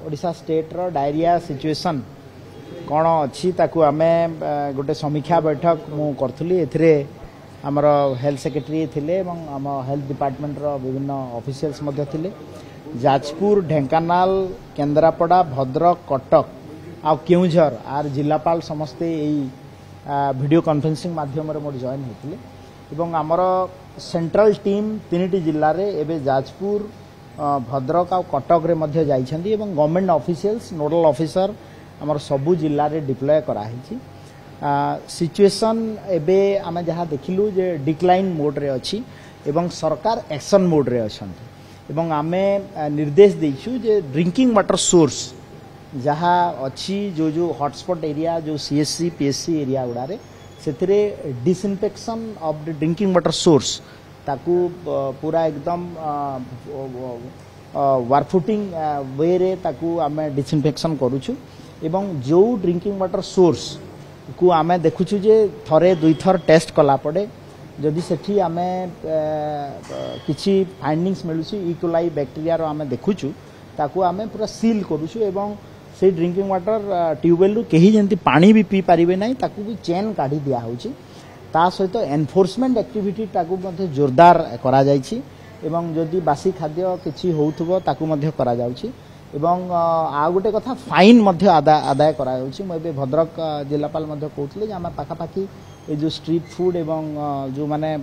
Odisha state रो diarrhoea situation कौन अच्छी ताकू आमे गोटे समीक्षा बैठक मु करथुली एथिरे हमर हेल्थ सेक्रेटरी थिले एवं हम हेल्थ डिपार्टमेंट रो विभिन्न ऑफिशियल्स मध्ये थिले जाजपुर ढेंकानाल केन्द्रापड़ा भद्रक कटक आ केउझर आर जिलापाल समस्ते यही वीडियो कॉन्फ्रेंसिंग माध्यम रे मोर जॉइन होतिले एवं हमर सेंट्रल टीम तीनटी जिल्ला रे एबे जाजपुर भद्रक आ कटक रे मध्ये जाइछन्ती एवं गवर्नमेंट ऑफिशियल्स नोडल ऑफिसर हमर सबु जिल्ला रे डिप्लॉय करा हिची सिचुएशन एबे आमे जहा देखिलु जे डिक्लाइन मोड रे अछि एवं सरकार एक्शन मोड रे अछन्ती एवं आमे निर्देश दैछु जे ड्रिंकिंग वाटर सोर्स जहा अच्छी जो हॉटस्पॉट एरिया जो सीएससी पीएससी एरिया गुड़ा रे सेथिरे disinfection of the drinking water source ताकू पूरा एकदम वारफुटिंग वे रे ताकू आमे डिसइंफेक्शन करूछु एवं जो ड्रिंकिंग वाटर सोर्स को आमे देखुछु जे थरे दुई थर टेस्ट कला पड़े जदि सेठी आमे किछि फाइंडिंग्स मिलुछि इकोलाई बैक्टीरिया रो आमे देखुछु ताकू आमे पूरा सील करूछु एवं से ड्रिंकिंग वाटर ट्यूबवेल रु केही जेंति पानी भी पी पारिबे नै ताकू भी चेन काढी दिया होछि ता सहित एनफोर्समेंट एक्टिविटी ताकू मध्ये जोरदार करा जायछि एवं जदि बासी खाद्य किछि होउथबो ताकू मध्ये करा जाउछि एवं आ गोटे कथा फाइन मध्ये आदाय करा जाउछि मबे भद्रक जिलापाल मध्ये कहउतले जे हम पाखा पाखी ए जो स्ट्रीट फूड एवं जो माने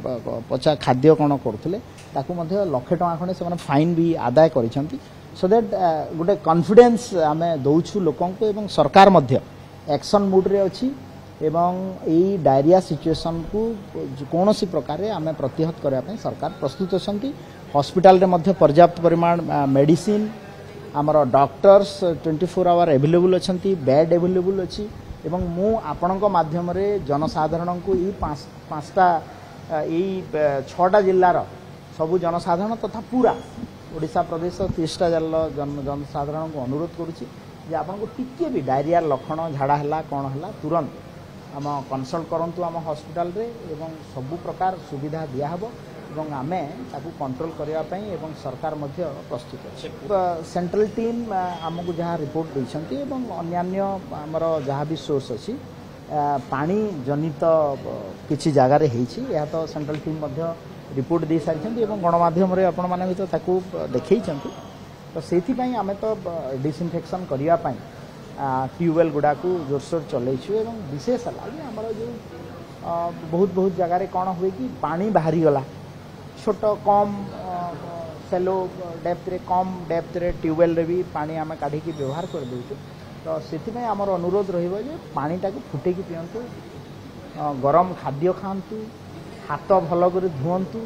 पचा खाद्य कोन करथले ताकू मध्ये 1 लाख टका खने से माने फाइन भी आदाय करिसंती सो दैट गोटे कॉन्फिडेंस आमे दउछु लोकन को एवं सरकार मध्ये एक्शन मोड रे अछि एवं एई डायरिया सिचुएशन को कोनोसी प्रकार रे आमे प्रतिहत करबा पय सरकार प्रस्तुत अछंती हॉस्पिटल रे मध्ये पर्याप्त परिमाण मेडिसिन हमर डॉक्टर्स 24 आवर अवेलेबल अछंती बेड अवेलेबल अछि एवं मु आपणक माध्यम रे जनसाधारण को ई पांचटा ई 6टा जिल्ला रो सबु जनसाधारण तथा पूरा ओडिशा प्रदेश 30टा जिल्ला जनसाधारण को अनुरोध करूची जे आपन को टिके भी डायरिया लक्षण झाड़ा हला कोन हला तुरंत हम कंसल्ट करंतु हम हॉस्पिटल रे एवं सबु प्रकार सुविधा दिया हबो एवं आमे ताकू कंट्रोल करिया पई एवं सरकार मध्ये प्रस्तुत अछि सेंट्रल टीम हमकु जहा रिपोर्ट दैछंती एवं अन्यान्य हमर जहा भी सोर्स अछि पानी जनित किछि जागा रे हेछि या तो सेंट्रल टीम मध्ये रिपोर्ट दे सारिछंती एवं गणमाध्यम रे आपण माने भी तो ताकू देखैछंती तो सेथि पई आमे तो डिसइंफेक्शन करिया पई ट्यूबवेल गुडा को जोरसोर चलैछु एवं विशेष लागे हमर जो बहुत जगह रे कोन होय कि पानी बाहरी गला छोट कम सेलो डेप्थ रे कम डेप्थ रे ट्यूबवेल रे भी पानी आमे काढी की व्यवहार कर देछु तो सेथि पई हमर अनुरोध रहिबो जे पानी टाको फुटे की पियंतु गरम खाद्य खांतु हाथ भल कर धुअंतु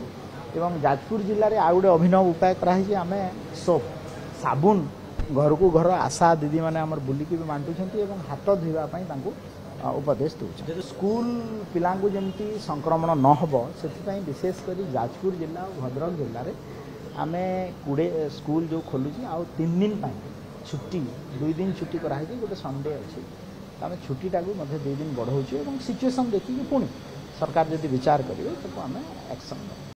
एवं जाजपुर जिल्ला रे आ गुटे अभिनव उपाय करा है आमे सोप साबुन घर को घर आशा दीदी माने हमर बुली की भी मांटुछंती एवं हाथ धोइबा पई तांको उपदेश दउछ स्कूल पिलांगु जेमती संक्रमण न हबो सेति पई विशेष करी जाजपुर जिल्ला और भद्रक जिल्ला रे आमे कुडे स्कूल जो खोलुची आ 3 दिन पई छुट्टी 2 दिन छुट्टी करा है गोटे संडे अछि आमे छुट्टी टाकू मध्ये 2 दिन बढ़ौछु एवं सिचुएशन देखि कि पुणी सरकार जदि विचार करिवे तो आमे एक्शन